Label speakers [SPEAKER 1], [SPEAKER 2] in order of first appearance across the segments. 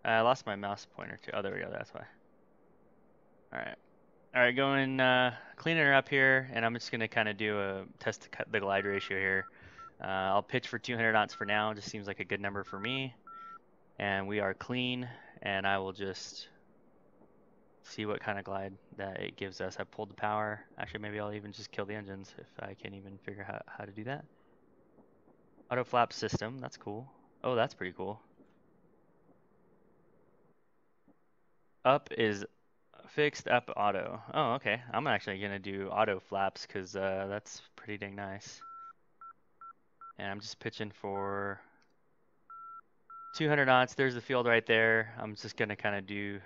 [SPEAKER 1] I lost my mouse pointer too. Oh, there we go. That's why. All right, going cleaning her up here, and I'm just gonna kind of do a test to cut the glide ratio here. I'll pitch for 200 knots for now. Just seems like a good number for me. And we are clean, and I will just see what kind of glide that it gives us. I pulled the power. Actually, maybe I'll even just kill the engines if I can't even figure out how to do that. Auto flap system, that's cool. Oh, that's pretty cool. Up is fixed, up auto. Oh, okay. I'm actually gonna do auto flaps because that's pretty dang nice. And I'm just pitching for 200 knots. There's the field right there. I'm just gonna kind of do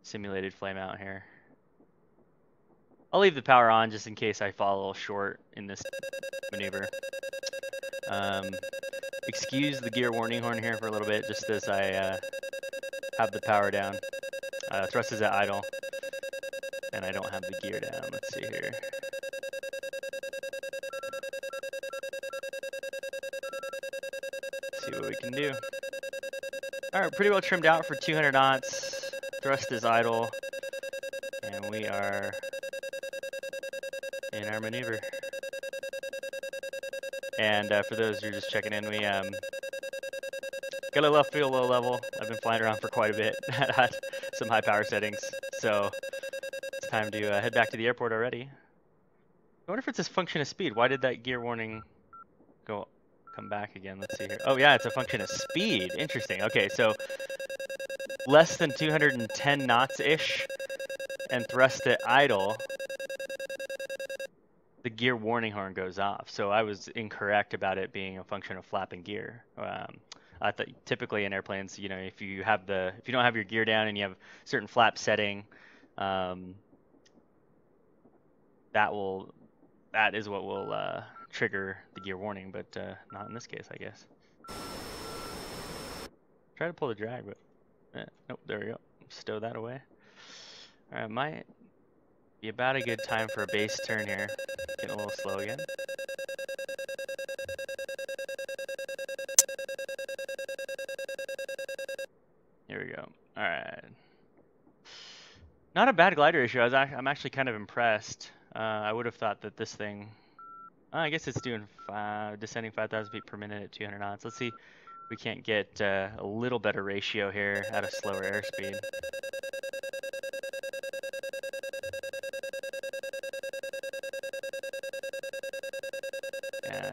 [SPEAKER 1] simulated flameout here. I'll leave the power on just in case I fall a little short in this maneuver. Excuse the gear warning horn here for a little bit, just as I have the power down. Thrust is at idle, and I don't have the gear down. Let's see here. See what we can do. All right, pretty well trimmed out for 200 knots. Thrust is idle, and we are in our maneuver. And for those who are just checking in, we got a left field low level. I've been flying around for quite a bit at some high power settings, so it's time to head back to the airport already. I wonder if it's a function of speed. Why did that gear warning come back again? Let's see here. Oh yeah, it's a function of speed. Interesting. Okay, so less than 210 knots-ish and thrust at idle, the gear warning horn goes off. So I was incorrect about it being a function of flapping gear. I thought typically in airplanes, you know, if you don't have your gear down and you have certain flap setting, that is what will trigger the gear warning, but not in this case, I guess. Try to pull the drag, but nope, there we go. Stow that away. All right, might be about a good time for a base turn here. Getting a little slow again. Here we go. All right. Not a bad glide ratio. I'm actually kind of impressed. I would have thought that this thing, I guess it's doing descending 5,000 feet per minute at 200 knots. Let's see if we can't get a little better ratio here at a slower airspeed.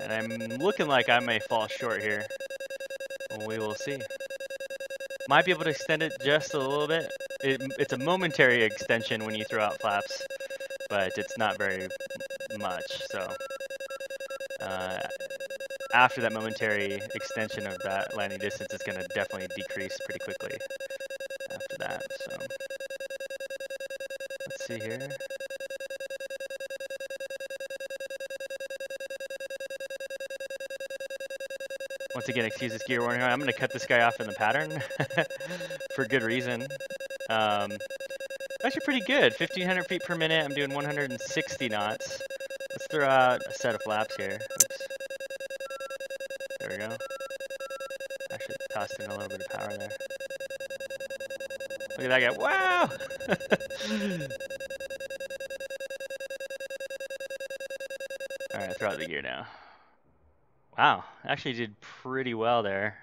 [SPEAKER 1] And I'm looking like I may fall short here. We will see. Might be able to extend it just a little bit. It's a momentary extension when you throw out flaps, but it's not very much. So after that momentary extension of that landing distance, it's going to definitely decrease pretty quickly after that. So let's see here. Once again, excuse this gear warning. I'm going to cut this guy off in the pattern for good reason. Actually pretty good. 1,500 feet per minute. I'm doing 160 knots. Let's throw out a set of flaps here. Oops. There we go. Actually tossed in a little bit of power there. Look at that guy. Wow! Alright, throw out the gear now. Wow, actually did pretty well there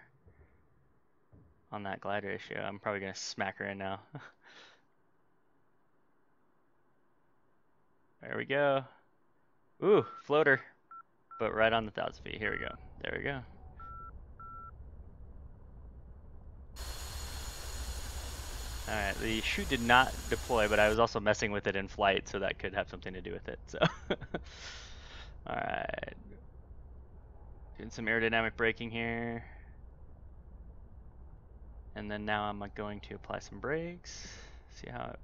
[SPEAKER 1] on that glide ratio. I'm probably going to smack her in now. There we go. Ooh, floater. But right on the 1,000 feet. Here we go. There we go. Alright, the chute did not deploy, but I was also messing with it in flight, so that could have something to do with it. So, alright. Doing some aerodynamic braking here. And then now I'm going to apply some brakes. See how it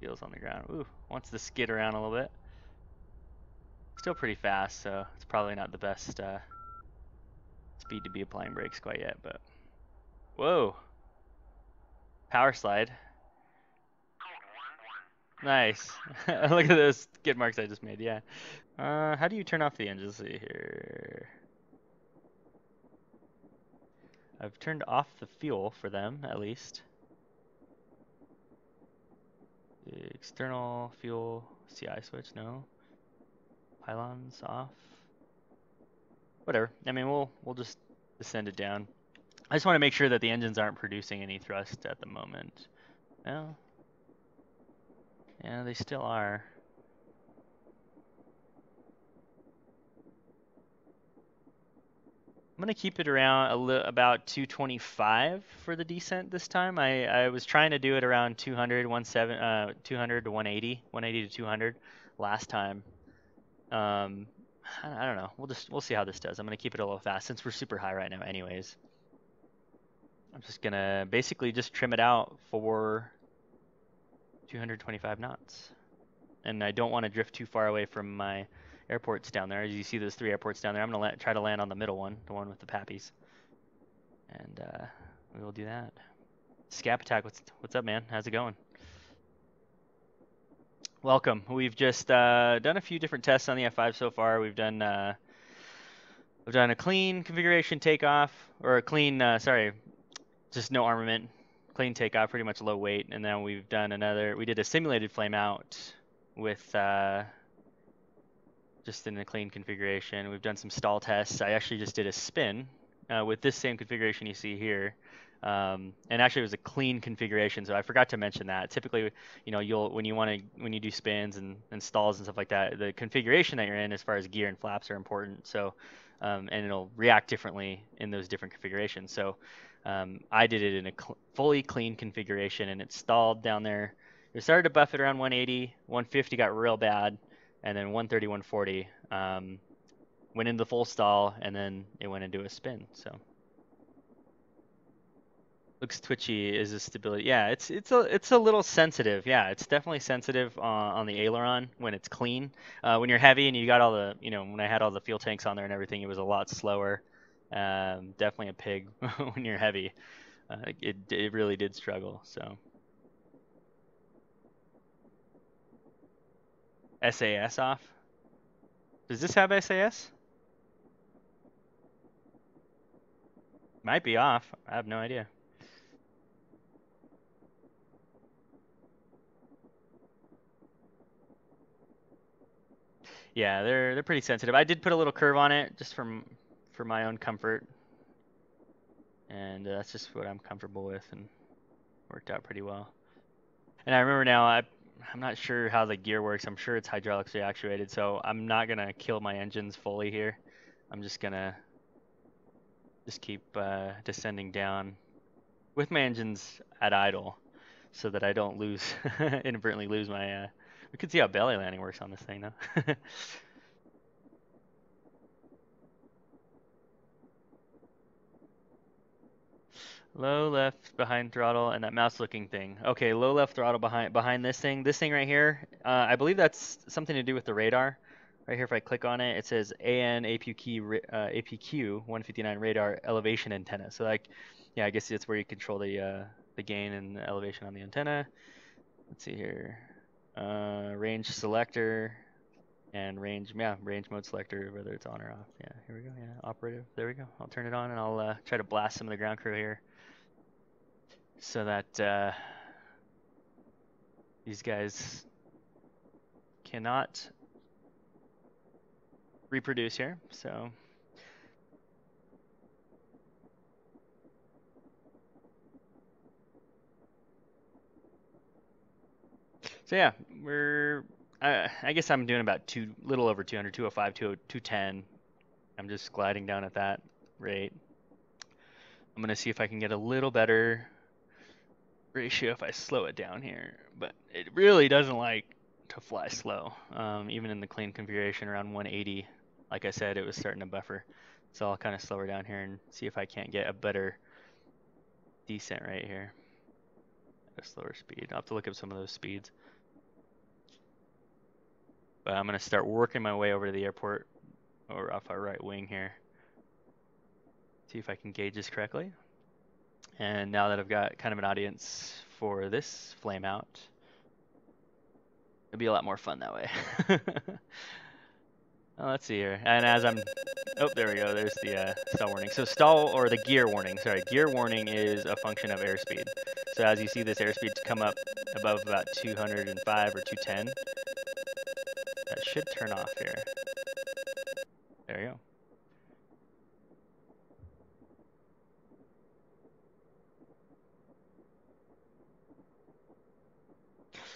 [SPEAKER 1] feels on the ground. Ooh, wants to skid around a little bit. Still pretty fast, so it's probably not the best speed to be applying brakes quite yet, but whoa. Power slide. Nice. Look at those skid marks I just made, yeah. How do you turn off the engine? Let's see here. I've turned off the fuel for them, at least. External fuel CI switch, no. Pylons off. Whatever. I mean, we'll just descend it down. I just want to make sure that the engines aren't producing any thrust at the moment. Well, yeah, they still are. I'm gonna keep it around about 225 for the descent this time. I was trying to do it around 200, 200 to 180, 180 to 200 last time. I don't know. We'll see how this does. I'm gonna keep it a little fast since we're super high right now, anyways. I'm just gonna basically just trim it out for 225 knots, and I don't want to drift too far away from my airports down there. As you see those 3 airports down there, I'm gonna try to land on the middle one, the one with the pappies, and we will do that. Scap Attack, what's up, man? How's it going? Welcome. We've just done a few different tests on the F-5 so far. We've done a clean configuration takeoff, or a clean, just no armament, clean takeoff, pretty much low weight, and then we did a simulated flameout with just in a clean configuration. We've done some stall tests. I actually just did a spin with this same configuration you see here. And actually it was a clean configuration, so I forgot to mention that. Typically, you know, when you do spins and stalls and stuff like that, the configuration that you're in as far as gear and flaps are important. So and it'll react differently in those different configurations. So I did it in a fully clean configuration, and it stalled down there. It started to buff it around 180, 150 got real bad, and then 130, 140 went into full stall, and then it went into a spin. So looks twitchy. Is the stability? Yeah, it's a little sensitive. Yeah, it's definitely sensitive on the aileron when it's clean. When you're heavy and you got all the, when I had all the fuel tanks on there and everything, it was a lot slower. Definitely a pig when you're heavy. It really did struggle. So SAS off. Does this have SAS? Might be off. I have no idea. Yeah, they're pretty sensitive. I did put a little curve on it just for my own comfort, and that's just what I'm comfortable with, and worked out pretty well. And I remember now, I'm not sure how the gear works. I'm sure it's hydraulically actuated, so I'm not gonna kill my engines fully here. I'm just gonna keep descending down with my engines at idle, so that I don't inadvertently lose my. We could see how belly landing works on this thing, though. Low left behind throttle and that mouse looking thing. Okay, low left throttle behind this thing. This thing right here, I believe that's something to do with the radar. Right here, if I click on it, it says AN APQ 159 radar elevation antenna. So like, yeah, I guess that's where you control the gain and the elevation on the antenna. Let's see here, range selector and range mode selector, whether it's on or off. Yeah, here we go. Yeah, operative. There we go. I'll turn it on and I'll try to blast some of the ground crew here, so that these guys cannot reproduce here. So yeah, I guess I'm doing about little over 200, 205, 210. I'm just gliding down at that rate. I'm gonna see if I can get a little better ratio if I slow it down here, but it really doesn't like to fly slow. Even in the clean configuration around 180, like I said, it was starting to buffer. So I'll kind of slow her down here and see if I can't get a better descent right here at a slower speed. I'll have to look up some of those speeds. But I'm going to start working my way over to the airport, or off our right wing here. See if I can gauge this correctly. And now that I've got kind of an audience for this', it'll be a lot more fun that way. let's see here. And as I'm, oh, there we go. There's the stall warning. So stall, or the gear warning. Sorry, gear warning is a function of airspeed. So as you see this airspeed come up above about 205 or 210, that should turn off here. There you go.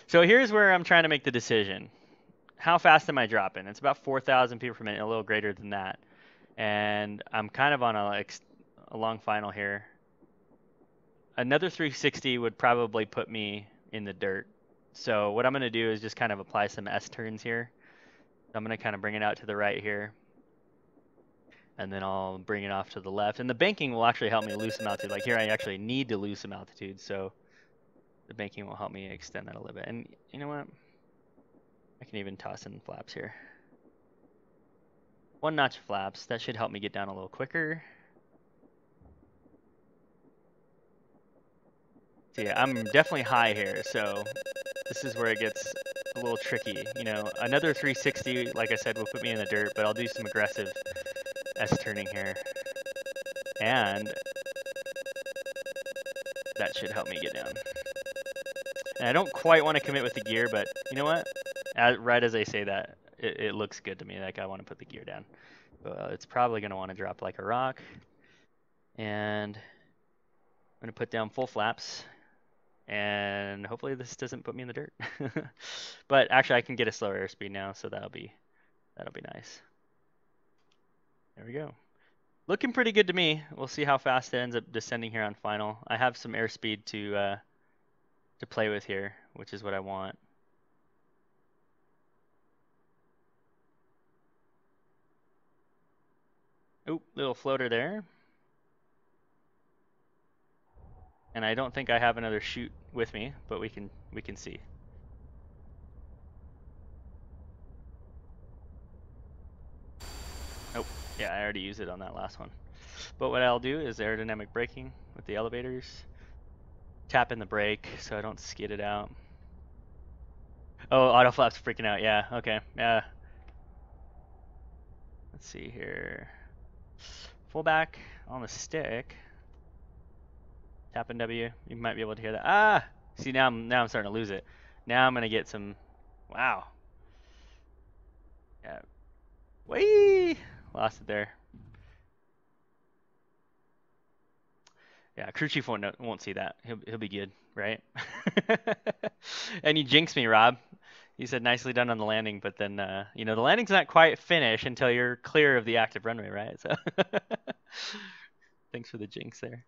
[SPEAKER 1] So here's where I'm trying to make the decision. How fast am I dropping? It's about 4,000 feet per minute, a little greater than that. And I'm kind of on a long final here. Another 360 would probably put me in the dirt. So what I'm going to do is just kind of apply some S-turns here. I'm going to kind of bring it out to the right here. And then I'll bring it off to the left. And the banking will actually help me lose some altitude. Like here I actually need to lose some altitude. So the banking will help me extend that a little bit. And you know what? I can even toss in flaps here. 1 notch flaps. That should help me get down a little quicker. So yeah, I'm definitely high here. So this is where it gets a little tricky. You know, another 360, like I said, will put me in the dirt, but I'll do some aggressive S-turning here. And that should help me get down. And I don't quite want to commit with the gear, but you know what? Right as I say that, it looks good to me. Like I want to put the gear down. But it's probably going to want to drop like a rock. And I'm going to put down full flaps. And hopefully this doesn't put me in the dirt. But actually I can get a slower airspeed now, so that'll be nice. There we go. Looking pretty good to me. We'll see how fast it ends up descending here on final. I have some airspeed to play with here, which is what I want. Oop, little floater there. And I don't think I have another chute with me, but we can see. Oh, yeah, I already used it on that last one. But what I'll do is aerodynamic braking with the elevators. Tap in the brake so I don't skid it out. Oh, auto flap's freaking out. Yeah, okay. Yeah. Let's see here. Full back on the stick. Tap in W. You might be able to hear that. Ah! See, now I'm starting to lose it. Now I'm gonna get some. Wow. Yeah. Whee! Lost it there. Yeah, crew chief won't see that. He'll be good, right? And you jinxed me, Rob. You said nicely done on the landing, but then you know the landing's not quite finished until you're clear of the active runway, right? So thanks for the jinx there.